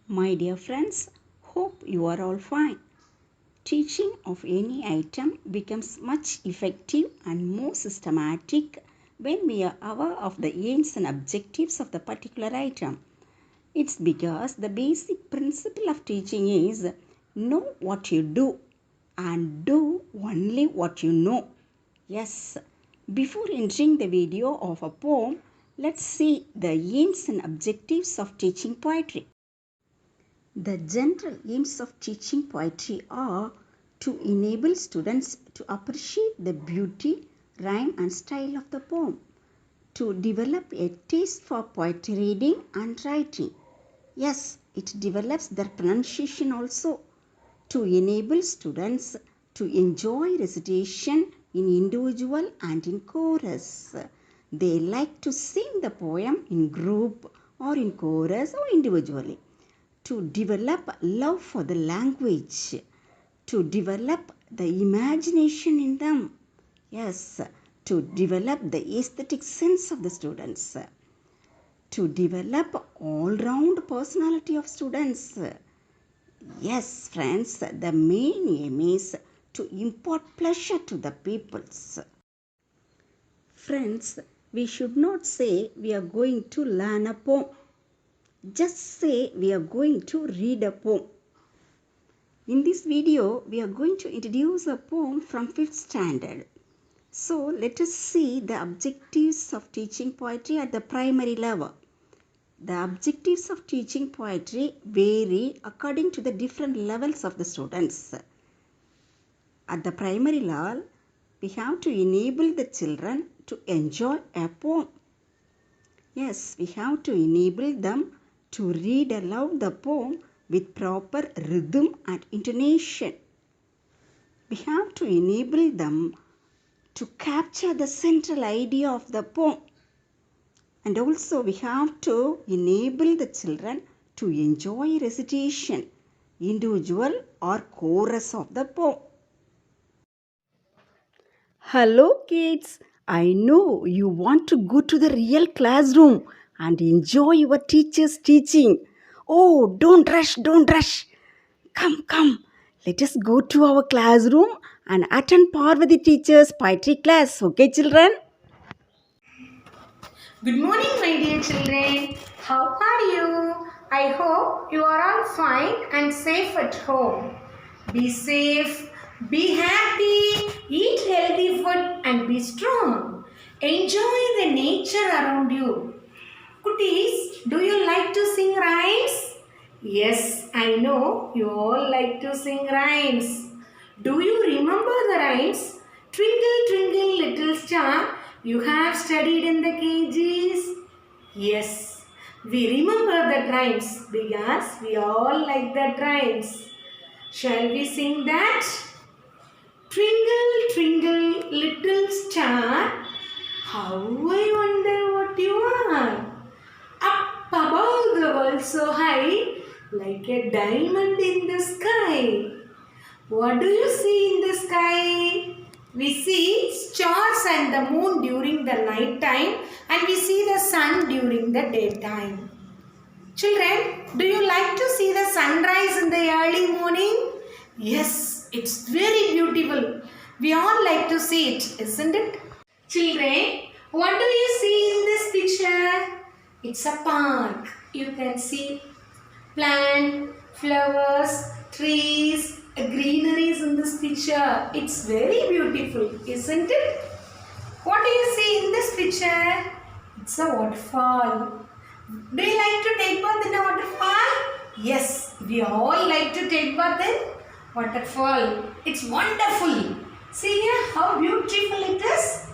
My dear friends, hope you are all fine. Teaching of any item becomes much effective and more systematic when we are aware of the aims and objectives of the particular item. It's because the basic principle of teaching is know what you do and do only what you know. Yes, before entering the video of a poem, let's see the aims and objectives of teaching poetry. The general aims of teaching poetry are to enable students to appreciate the beauty, rhyme and style of the poem, to develop a taste for poetry reading and writing. Yes, it develops their pronunciation also, to enable students to enjoy recitation in individual and in chorus. They like to sing the poem in group or in chorus or individually. To develop love for the language, to develop the imagination in them. Yes, to develop the aesthetic sense of the students, to develop all-round personality of students. Yes, friends, the main aim is to impart pleasure to the peoples. Friends, we should not say we are going to learn a poem. Just say we are going to read a poem. In this video, we are going to introduce a poem from 5th standard. So, let us see the objectives of teaching poetry at the primary level. The objectives of teaching poetry vary according to the different levels of the students. At the primary level, we have to enable the children to enjoy a poem. Yes, we have to enable them to read aloud the poem with proper rhythm and intonation. We have to enable them to capture the central idea of the poem. And also we have to enable the children to enjoy recitation, individual or chorus of the poem. Hello kids, I know you want to go to the real classroom and enjoy your teacher's teaching. Oh, don't rush, don't rush. Come, let us go to our classroom and attend Parvati teacher's poetry class. Okay, children? Good morning, my dear children. How are you? I hope you are all fine and safe at home. Be safe, be happy, eat healthy food and be strong. Enjoy the nature around you. Kutties, do you like to sing rhymes? Yes, I know you all like to sing rhymes. Do you remember the rhymes? Twinkle, twinkle, little star, you have studied in the KGs? Yes, we remember the rhymes because we all like the rhymes. Shall we sing that? Twinkle, twinkle, little star, how I wonder what you are. Up above the world so high, like a diamond in the sky. What do you see in the sky? We see stars and the moon during the night time, and we see the sun during the daytime. Children, do you like to see the sunrise in the early morning? Yes, it's very beautiful. We all like to see it, isn't it? Children, what do you see in this picture? It's a park. You can see plant, flowers, trees, greeneries in this picture. It's very beautiful, isn't it? What do you see in this picture? It's a waterfall. Do you like to take bath in a waterfall? Yes, we all like to take bath in waterfall. It's wonderful. See here how beautiful it is.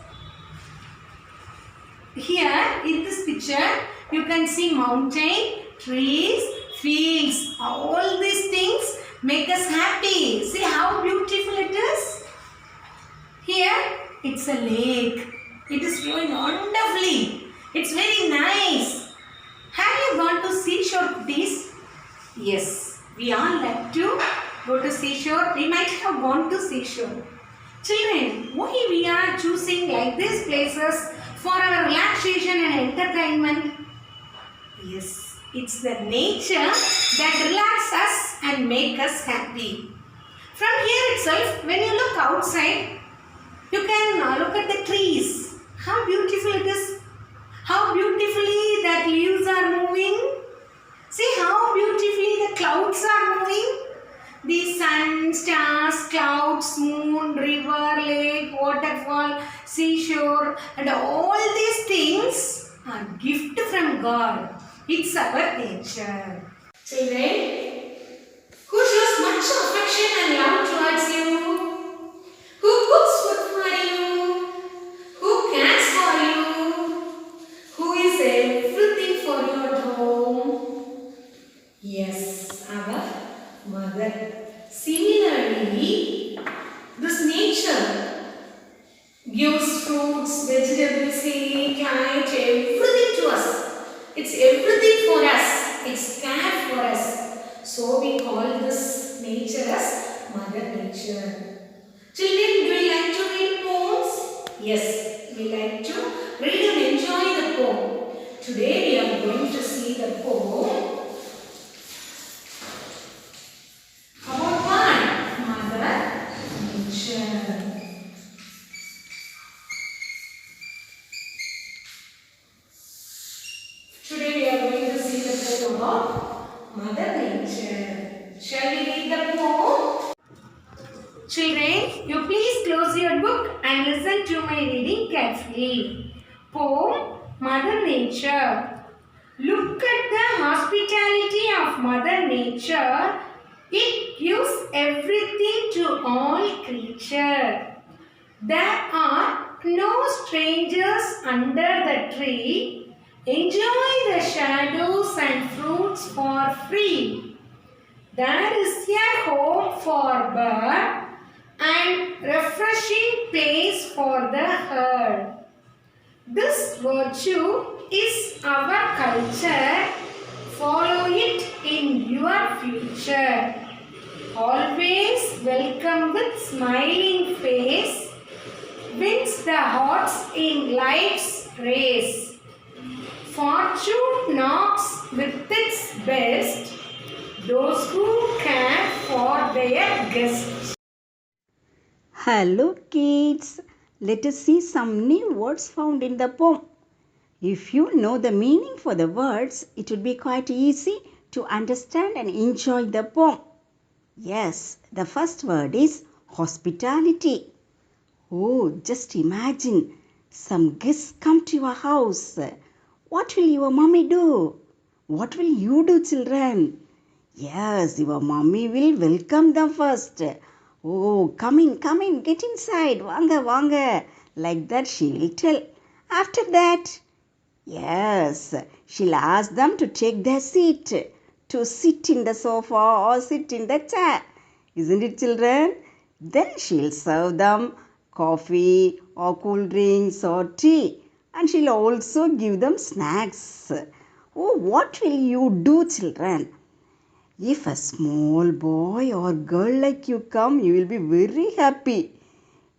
Here in this picture, you can see mountain, trees, fields. All these things make us happy. See how beautiful it is. Here, it's a lake. It is flowing wonderfully. It's very nice. Have you gone to seashore, please? Yes, we all like to go to seashore. We might have gone to seashore. Children, why we are choosing like these places for our relaxation and entertainment? Yes, It's the nature that relaxes us and makes us happy. From here itself, when you look outside, you can look at the trees. How beautiful it is. How beautifully that leaves are moving. See how beautifully the clouds are moving. The sun, stars, clouds, moon, river, lake, waterfall, seashore, and all these things are gift from God. It's our nature. Children, who shows much affection and love towards you? Who cooks food for you? Who cares for you? Who is everything for you at home? Yes, our mother. Similarly, this nature gives fruits, vegetables, hay, plant, everything to us. It's everything for us. It's care for us. So we call this nature as Mother Nature. Children, do you like to read poems? Yes, we like to read and enjoy the poem. Today we are going to see the poem about what? Mother Nature. Today we are going to see the poem about Mother Nature. Shall we read the poem? Children, you please close your book and listen to my reading carefully. Poem Mother Nature. Look at the hospitality of Mother Nature. It gives everything to all creatures. There are no strangers under the tree. Enjoy the shadows and fruits for free. There is a home for bird and refreshing place for the herd. This virtue is our culture. Follow it in your future. Always welcome with smiling face. Wins the hearts in life's race. Fortune knocks with its best those who care for their guests. Hello kids, let us see some new words found in the poem. If you know the meaning for the words, it would be quite easy to understand and enjoy the poem. Yes, the first word is hospitality. Oh, just imagine some guests come to your house. What will your mommy do? What will you do, children? Yes, your mommy will welcome them first. Oh, come in, get inside. Vanga, vanga. Like that she will tell. After that, yes, she'll ask them to take their seat, to sit in the sofa or sit in the chair. Isn't it, children? Then she'll serve them coffee or cool drinks or tea, and she'll also give them snacks. Oh, what will you do, children? If a small boy or girl like you come, you will be very happy.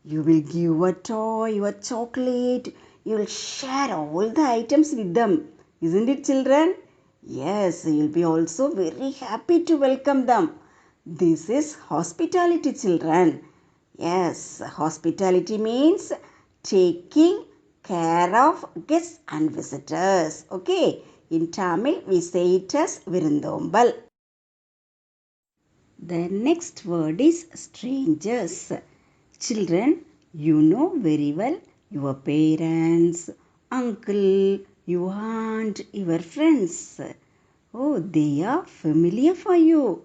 You will give a toy or chocolate. You will share all the items with them. Isn't it, children? Yes, you will be also very happy to welcome them. This is hospitality, children. Yes, hospitality means taking care of guests and visitors. Okay, in Tamil we say it as Virundombal. The next word is strangers. Children, you know very well your parents, uncle, your aunt, your friends. Oh, they are familiar for you.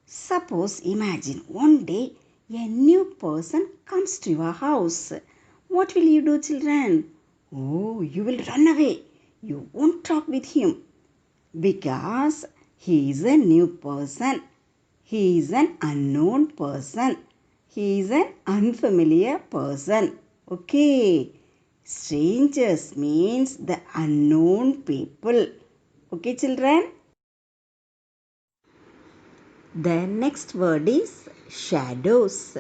Suppose imagine one day a new person comes to your house. What will you do, children? Oh, you will run away. You won't talk with him because he is a new person. He is an unknown person. He is an unfamiliar person. Okay. Strangers means the unknown people. Okay, children? The next word is shadows.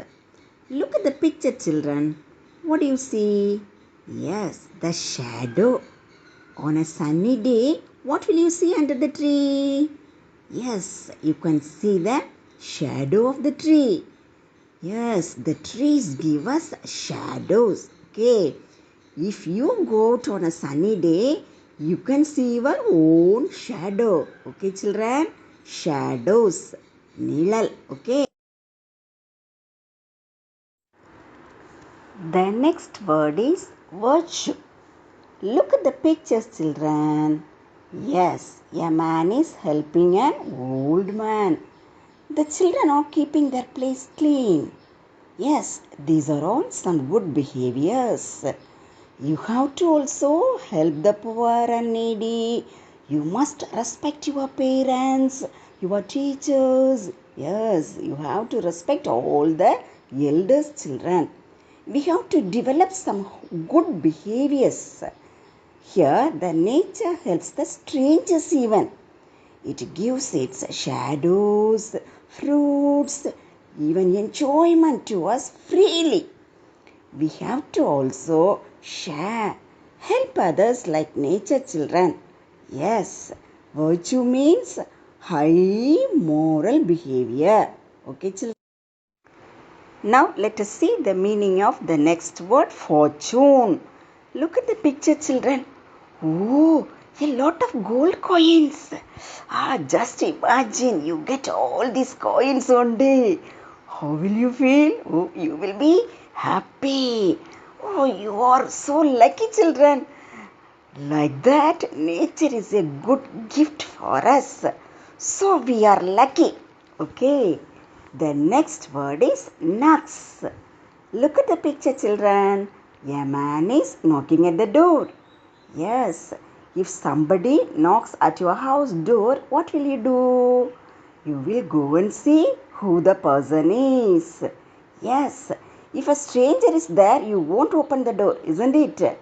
Look at the picture, children. What do you see? Yes, the shadow. On a sunny day, what will you see under the tree? Yes, you can see the shadow of the tree. Yes, the trees give us shadows. Okay. If you go out on a sunny day, you can see your own shadow. Okay, children? Shadows. Nilal. Okay. The next word is virtue. Look at the pictures, children. Yes, a man is helping an old man. The children are keeping their place clean. Yes, these are all some good behaviors. You have to also help the poor and needy. You must respect your parents, your teachers. Yes, you have to respect all the elders' children. We have to develop some good behaviors. Here, the nature helps the strangers even. It gives its shadows, fruits, even enjoyment to us freely. We have to also share, help others like nature children. Yes, virtue means high moral behavior. Okay, children. Now let us see the meaning of the next word, fortune. Look at the picture, children. Oh, a lot of gold coins. Just imagine you get all these coins one day. How will you feel? Oh, you will be happy. Oh, you are so lucky, children. Like that, nature is a good gift for us. So we are lucky. Okay. The next word is knocks. Look at the picture, children. A man is knocking at the door. Yes, if somebody knocks at your house door, what will you do? You will go and see who the person is. Yes, if a stranger is there, you won't open the door, isn't it?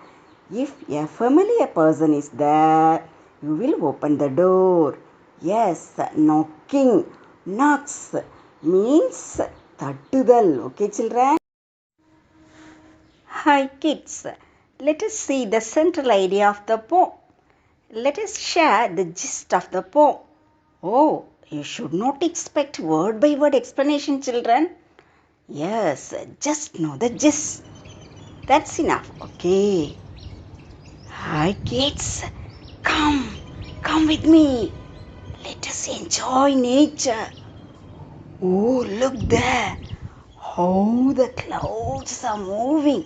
If a familiar person is there, you will open the door. Yes, knocking, knocks means தட்டுதல். Okay, children? Hi kids, let us see the central idea of the poem. Let us share the gist of the poem. Oh, you should not expect word by word explanation, children. Yes, just know the gist. That's enough, okay? Hi kids, come with me. Let us enjoy nature. Oh, look there. How the clouds are moving.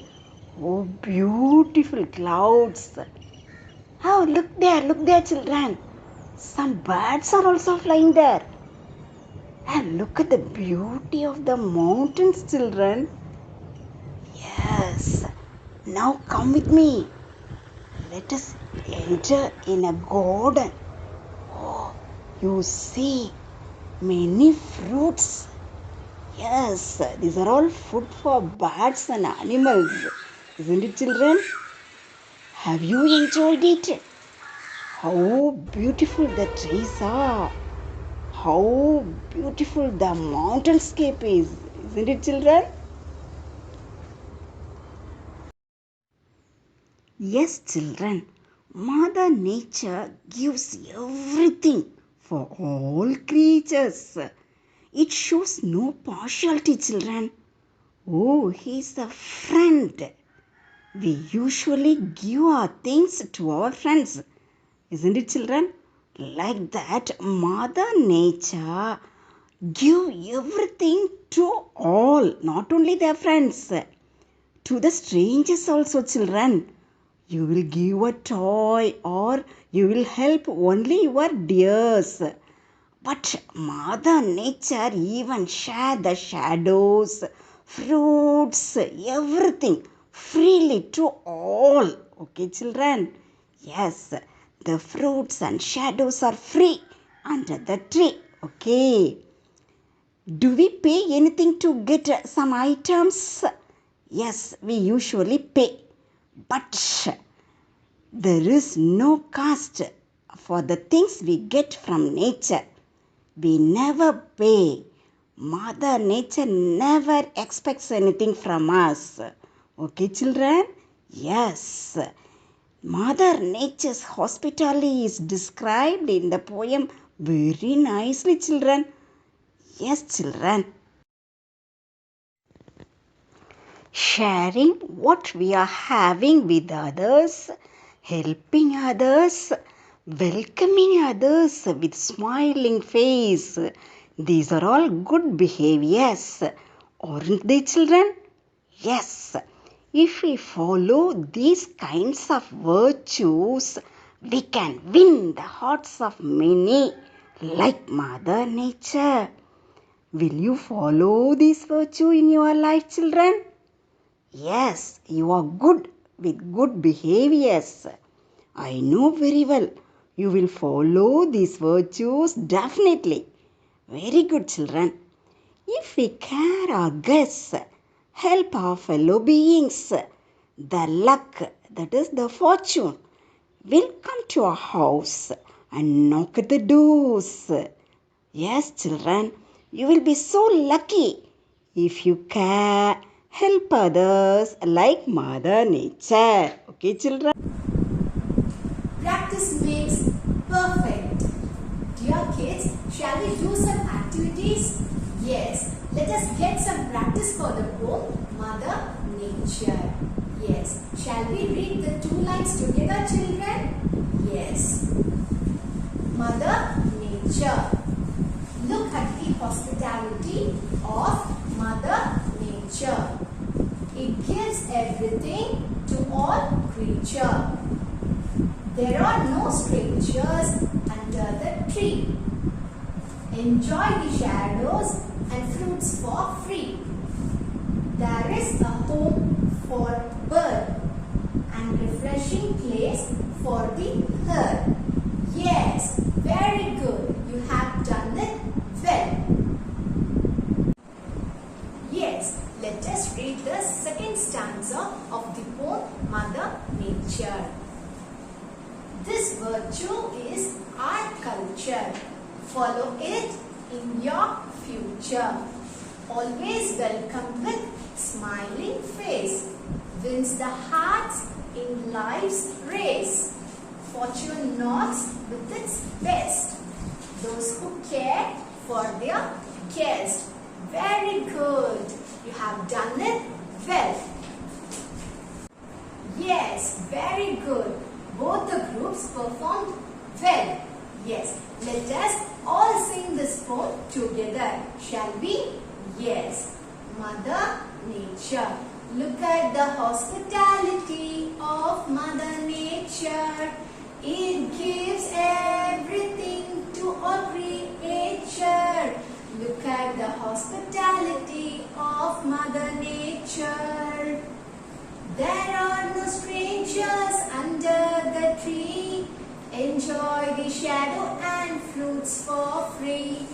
Oh, beautiful clouds. Oh, look there, children. Some birds are also flying there. And look at the beauty of the mountains, children. Yes. Now come with me. Let us enter in a garden. Oh, you see many fruits. Yes, these are all food for birds and animals. Isn't it, children? Have you enjoyed it? How beautiful the trees are. How beautiful the mountainscape is. Isn't it, children? Yes, children. Mother Nature gives everything for all creatures. It shows no partiality, children. Oh, he's a friend. We usually give our things to our friends. Isn't it, children? Like that, Mother Nature give everything to all, not only their friends, to the strangers also, children. You will give a toy or you will help only your dears. But Mother Nature even share the shadows, fruits, everything freely to all. Okay, children? Yes, the fruits and shadows are free under the tree. Okay. Do we pay anything to get some items? Yes, we usually pay. But there is no cost for the things we get from nature. We never pay. Mother Nature never expects anything from us. Okay, children? Yes. Mother Nature's hospitality is described in the poem very nicely, children. Yes, children. Sharing what we are having with others, helping others, welcoming others with smiling face. These are all good behaviors, aren't they, children? Yes. If we follow these kinds of virtues, we can win the hearts of many, like Mother Nature. Will you follow this virtue in your life, children? Yes, you are good with good behaviors. I know very well you will follow these virtues definitely. Very good, children. If we care our guests, help our fellow beings, the luck, that is the fortune, will come to our house and knock at the doors. Yes, children, you will be so lucky if you care, help others like Mother Nature. Okay, children? Practice makes perfect. Dear kids, shall we do some activities? Yes, let us get some practice for the poem Mother Nature. Yes, shall we read the two lines together, children? Yes. Mother Nature. Look at the hospitality of Mother Nature. It gives everything to all creature. There are no strangers under the tree. Enjoy the shadows and fruits for free. There is a home for bird and refreshing place for the herd. Yes, very good. You have done it well. Yes, let us read the second stanza of the poem Mother Nature. This virtue is our culture. Follow it in your future. Always welcome with smiling face. Wins the hearts in life's race. Fortune knocks with its best. Those who care for their guest. Very good. You have done it well. Yes, very good. Both the groups performed well. Yes, let us all sing this poem together. Shall we? Yes. Mother Nature. Look at the hospitality of Mother Nature. It gives everything to all creature. Look at the hospitality of Mother Nature. There are no strangers under the tree. Enjoy the shadow and fruits for free.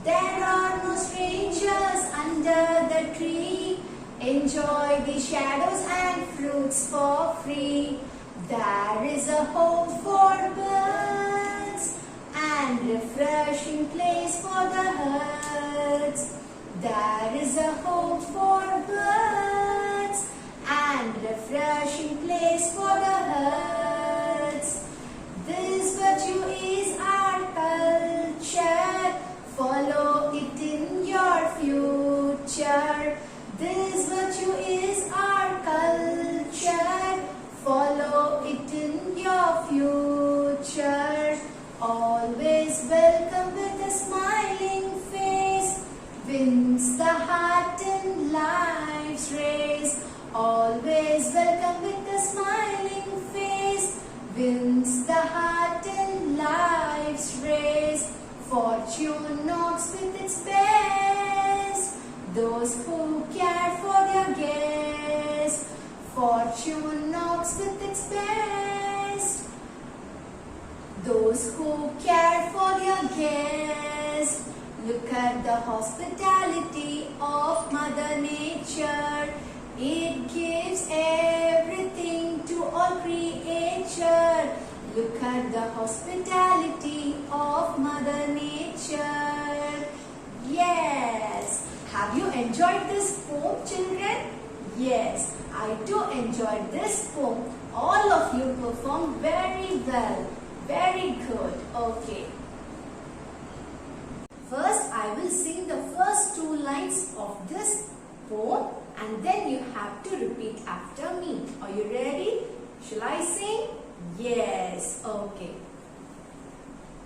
There are no strangers under the tree. Enjoy the shadows and fruits for free. There is a home for birds and refreshing place for the herds. There is a home for birds and refreshing place for the herds. This virtue is our culture. Follow it in your future. This virtue is our culture. Follow it in your future. Always welcome with a smiling face. Wins the heart in life's race. Always welcome with a smiling face. Wins the heart in life's race. Fortune knocks with its best. Those who care for their guests. Fortune knocks with its best. Those who care for their guests. Look at the hospitality of Mother Nature. It gives everything to all creature. Look at the hospitality of Mother Nature. Yes. Have you enjoyed this poem, children? Yes, I too enjoyed this poem. All of you performed very well. Very good. Okay. First, I will sing the first two lines of this poem and then you have to repeat after me. Are you ready? Shall I sing? Yes. Okay.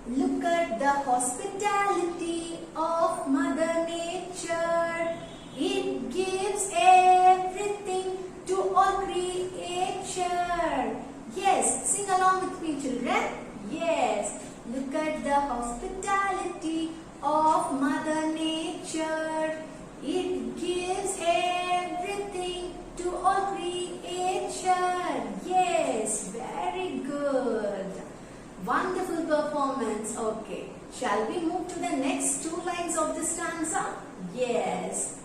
Look at the hospitality of Mother Nature. It gives everything to all creature. Yes, sing along with me, children. Yes. Look at the hospitality of Mother Nature. It gives everything to all creature. Yes, very good. Wonderful performance. Okay. Shall we move to the next two lines of the stanza? Yes.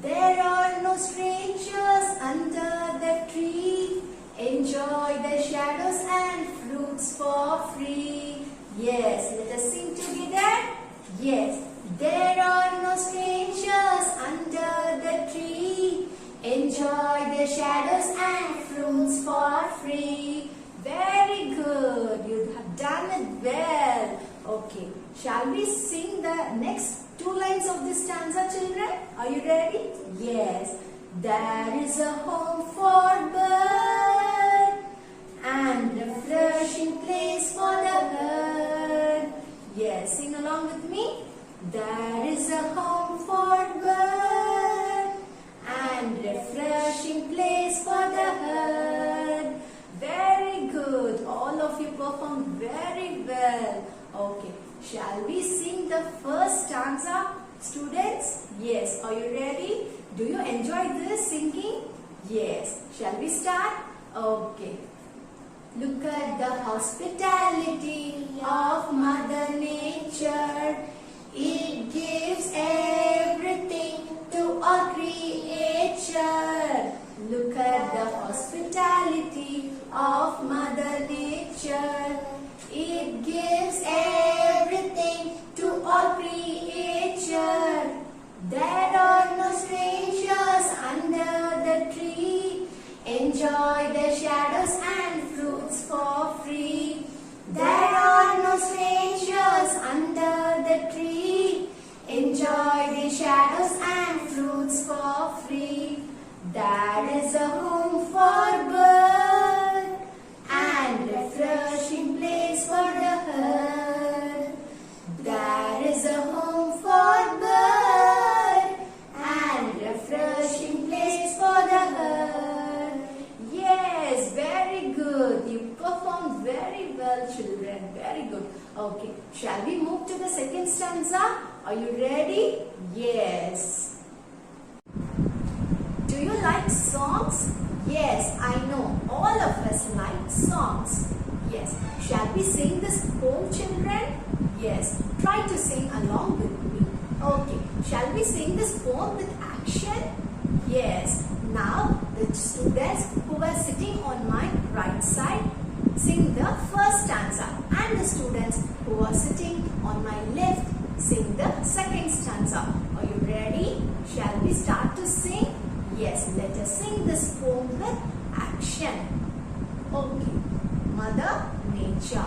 There are no strangers under the tree. Enjoy the shadows and fruits for free. Yes, let us sing together. Yes. There are no strangers under the tree. Enjoy the shadows and fruits for free. Very good. You have done it well. Okay. Shall we sing the next two lines of this stanza, children? Are you ready? Yes. There is a home for bird and refreshing place for the herd. Yes. Sing along with me. There is a home for bird and refreshing place for the herd. Very good. All of you performed very well. Okay. Shall we sing the first stanza, students? Yes. Are you ready? Do you enjoy this singing? Yes. Shall we start? Okay. Look at the hospitality of Mother Nature. It gives everything to all creature. Look at the hospitality of Mother Nature. It gives everything to all creature. There are no strangers under the tree. Enjoy the shadows and fruits for free. There are no strangers under the tree. Enjoy the shadows and fruits for free. There is a home for bird and refreshing place for the herd. There is a home for bird and refreshing place for the herd. Yes, very good. You performed very well, children. Very good. Okay. Shall we move to the second stanza? Are you ready? Yes. Do you like songs? Yes, I know. All of us like songs. Yes. Shall we sing this poem, children? Yes. Try to sing along with me. Okay. Shall we sing this poem with action? Yes. Now, the students who are sitting on my right side sing the first stanza, and the students who are sitting on my left sing the second stanza. Are you ready? Shall we start to sing? Yes, let us sing this poem with action. Okay. Mother Nature.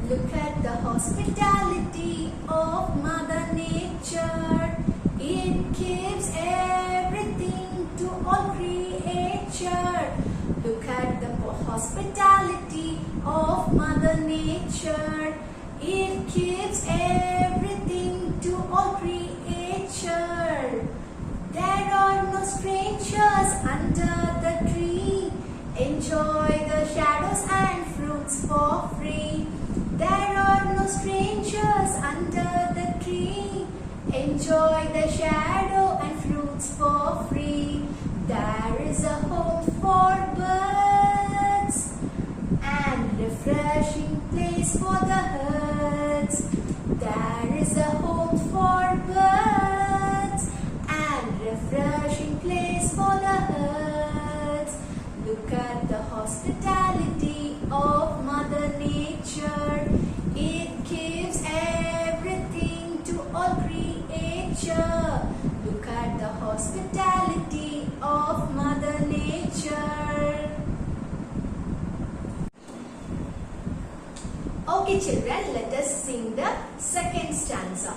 Look at the hospitality of Mother Nature. It gives everything to all creature. Look at the hospitality of Mother Nature. It gives everything to all creature. There are no strangers under the tree. Enjoy the shadows and fruits for free. There are no strangers under the tree. Enjoy the shadow and fruits for free. There is a home for birds and refreshing place for the herds. There is a home for birds and refreshing place for the herds. Look at the hospitality of Mother Nature. It gives everything to all creature. Okay children, let us sing the second stanza.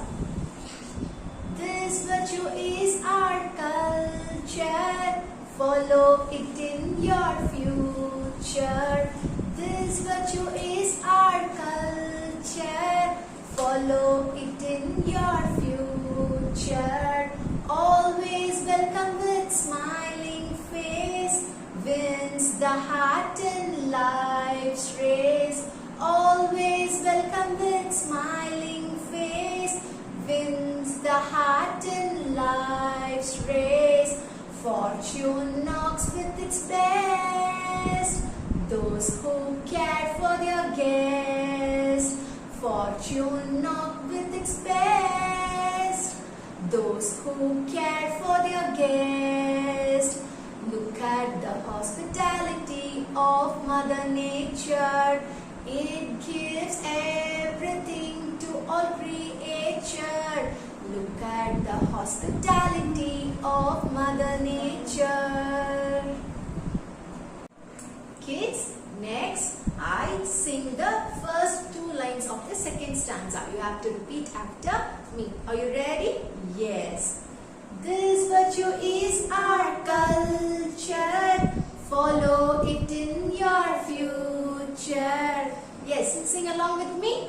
This virtue is our culture, follow it in your future. This virtue is our culture, follow it in your future. Always welcome with smiling face, wins the heart in life's race. Always welcome with smiling face, wins the heart in life's race. Fortune knocks with its best, those who care for their guest. Fortune knocks with its best, those who care for their guest. Look at the hospitality of Mother Nature. It gives everything to all creature. Look at the hospitality of Mother Nature. Kids, next I sing the first two lines of the second stanza. You have to repeat after me. Are you ready? Yes. This virtue is our culture, follow it in your future. Yes, sing along with me.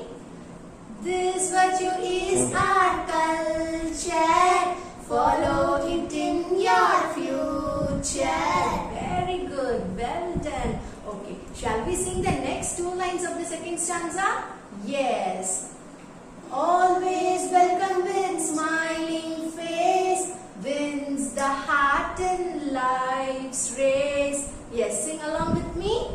This virtue is our culture, follow it in your future. Very good, well done. Okay, shall we sing the next two lines of the second stanza? Yes. Always welcome with smiling face, wins the heart in life's race. Yes, sing along with me.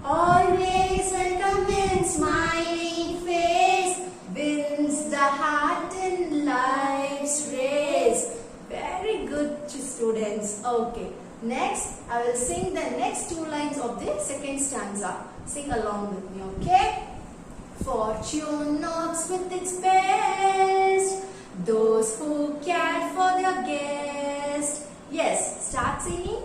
Always welcome with smiling face, wins the heart in life's race. Very good students. Okay, next I will sing the next two lines of the second stanza. Sing along with me, okay? Fortune knocks with its best, those who care for their guest. Yes, start singing.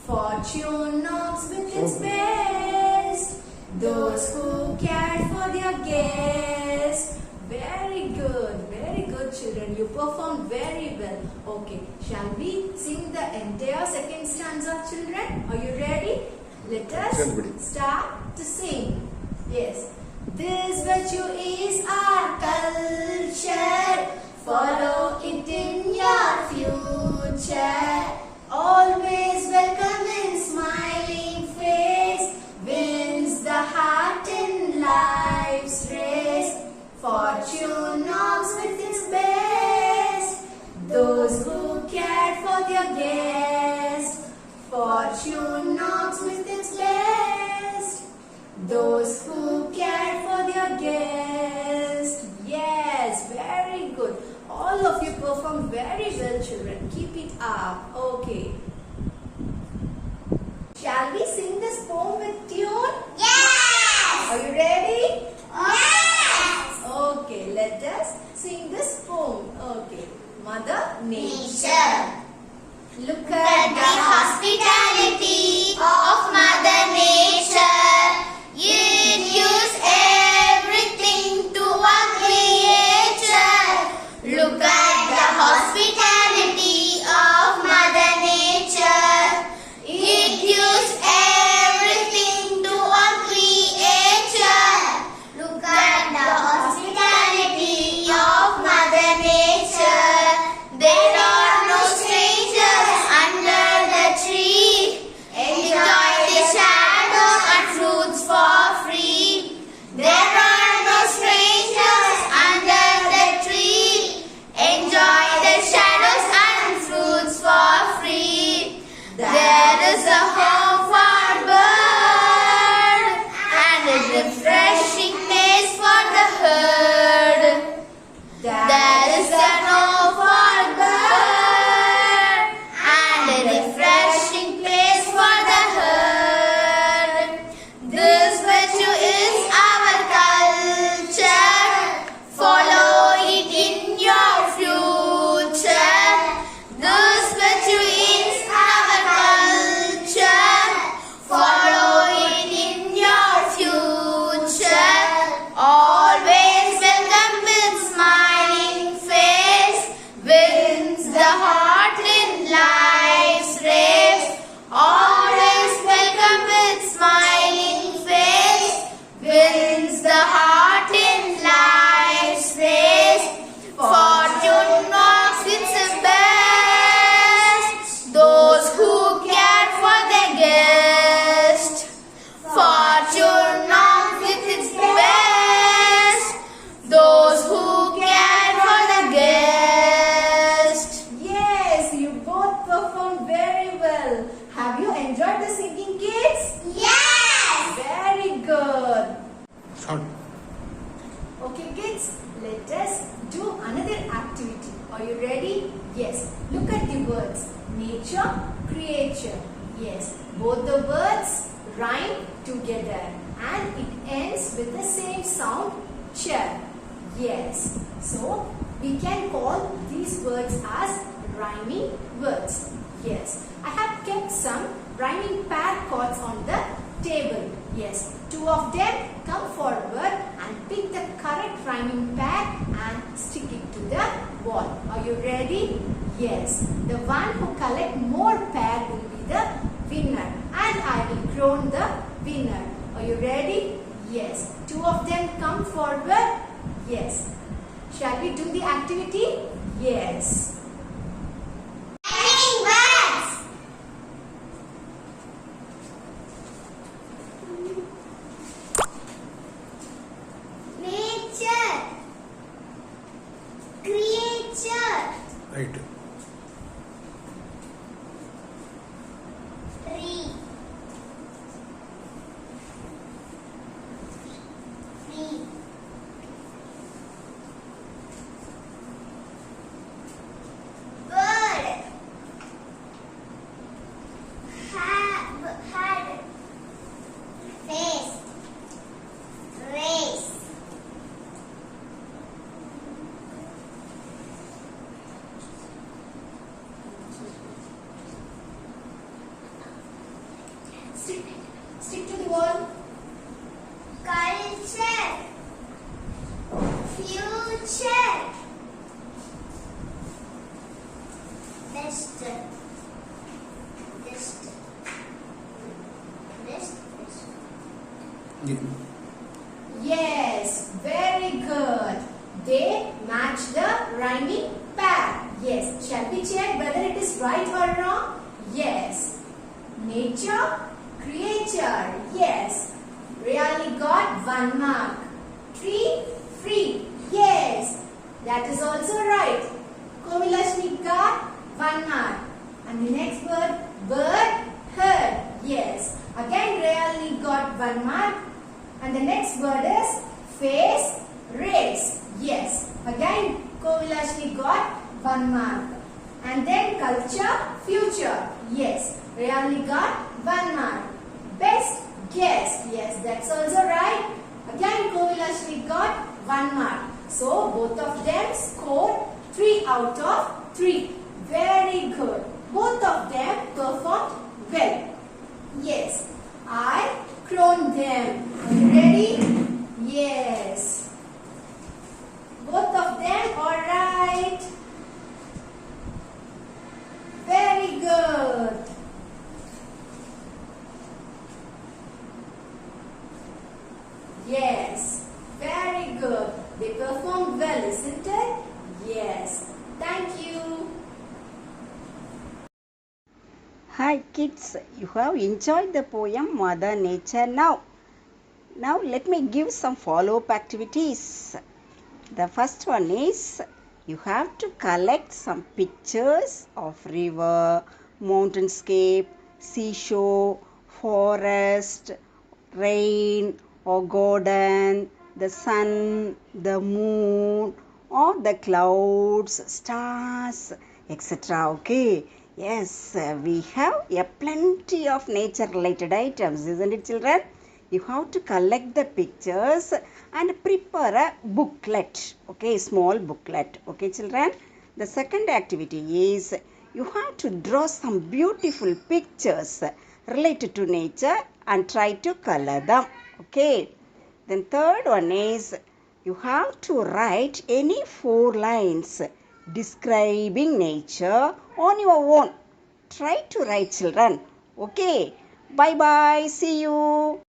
Fortune knocks with its best, those who care for their guest. Very good children. You performed very well. Okay, shall we sing the entire second stanza, children? Are you ready? Let us start to sing. Yes. This virtue is our culture, follow it in your future. Always welcome in smiling face, wins the heart in life's race. Fortune knocks with its best, those who care for their guest. Fortune knocks with its best, those who care for their guest. Yes, very good. All of you perform very well, children. Keep it up. Okay. Shall we sing this poem with tune? Yes! Are you ready? Yes! Okay, let us sing this poem. Okay. Mother Nature. Look At the hospitality of Mother Nature, it gives everything to our creature. Look at the hospitality of Mother Nature, it gives everything to our creature. Look at the hospitality of Mother Nature. There are no strangers under Are you ready? Yes. Look at the words. Nature, creature. Yes. Both the words rhyme together and it ends with the same sound, cher. Yes. So, we can call these words as rhyming words. Yes. I have kept some rhyming pair chords on the table. Yes. Two of them come forward and pick the correct rhyming pair and stick it to the wall. Are you ready? Yes. The one who collect more pair will be the winner and I will crown the winner. Are you ready? Yes. Two of them come forward. Yes. Shall we do the activity? Yes. Rhyming words. Nature, creature, Right. tree, tree, bird, had, face, race, Stick to the wall. culture, future, best, best, Yeah. Yes, very good. They match the rhyming pair. Yes. Shall we check whether it is right or wrong? Yes. Nature, creature. Yes. Really got 1 mark. Tree, free. Yes. That is also right. Kovilashmi got 1 mark. And the next word, bird, heard. Yes. Again, really got 1 mark. And the next word is face, race. Yes. Again, Kovilashmi got 1 mark. And then culture, future. Yes. Really got 1 mark. Best guess. Yes, that's also right. Again, Kovilashmi got 1 mark. So, both of them scored 3 out of 3. Very good. Both of them performed well. Yes. I crowned them. Are you ready? Yes. Both of them are right. Very good. Yes. Very good. They performed well, isn't it? Yes. Thank you. Hi kids, you have enjoyed the poem Mother Nature now. Now let me give some follow-up activities. The first one is you have to collect some pictures of river, mountainscape, seashore, forest, rain or garden, the sun, the moon or the clouds, stars, etc. Okay. Yes, we have a plenty of nature related items, isn't it children? You have to collect the pictures and prepare a booklet, okay, small booklet, okay children. The second activity is you have to draw some beautiful pictures related to nature and try to color them, okay. Then third one is you have to write any 4 lines describing nature on your own. Try to write children, okay. Bye bye, see you.